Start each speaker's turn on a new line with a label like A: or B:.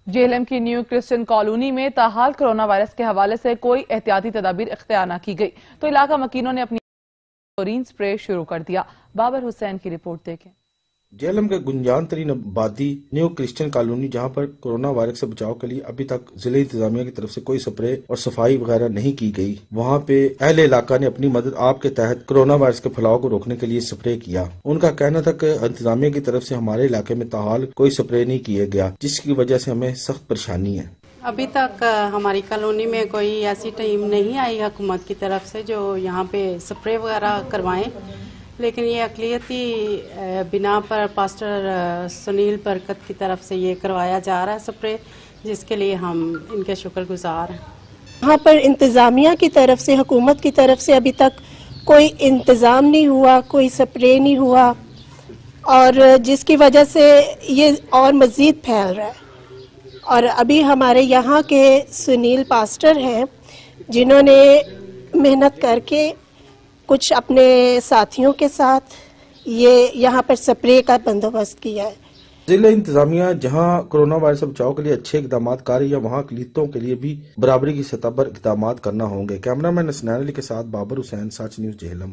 A: جہلم کی new Christian colony میں تاحال corona virus کے حوالے سے کوئی احتیاطی تدابیر اختیار نہ کی گئی تو علاقہ مکینوں نے اپنی کلورین سپرے شروع کر دیا۔ بابر حسین کی رپورٹ دیکھیں۔
B: جہلم کے گنجان ترین آبادی نیو کرسچن کالونی، جہاں پر کورونا وائرس سے بچاؤ کے لیے ابھی تک ضلع انتظامیہ کی طرف سے کوئی سپرے اور صفائی وغیرہ نہیں کی گئی، وہاں پہ اہل علاقہ نے اپنی مدد آپ کے تحت کورونا وائرس کے پھیلاؤ کو روکنے کے لیے سپرے کیا۔ ان کا کہنا تھا کہ انتظامیہ کی طرف سے ہمارے علاقے میں تاحال کوئی سپرے نہیں کیے گیا، جس کی وجہ سے ہمیں سخت پریشانی ہے۔
C: ابھی تک ہماری کالونی میں کوئی ایسی ٹیم نہیں آئی حکومت کی طرف سے جو یہاں پہ سپرے وغیرہ کروائیں، لیکن یہ اقلیتی بنا پر پاسٹر سنیل برکت کی طرف سے یہ کروایا جا رہا ہے سپرے، جس کے لیے ہم ان کے شکر گزار ہیں۔
D: یہاں پر انتظامیہ کی طرف سے، حکومت کی طرف سے ابھی تک کوئی انتظام نہیں ہوا، کوئی سپرے نہیں ہوا، اور جس کی وجہ سے یہ اور مزید پھیل رہا ہے۔ اور ابھی ہمارے یہاں کے سنیل پاسٹر ہیں جنہوں نے محنت کر کے کچھ اپنے ساتھیوں کے ساتھ یہ یہاں پر سپرے کا بندوبست کیا ہے۔
B: ضلع انتظامیہ جہاں کورونا وائرس سے بچاؤ کے لیے اچھے اقدامات کر رہی ہے، وہاں اقلیتوں کے لیے بھی برابری کی سطح پر اقدامات کرنا ہوں گے۔ کیمرہ مین حسنین علی کے ساتھ بابر حسین، سچ نیوز جہلم۔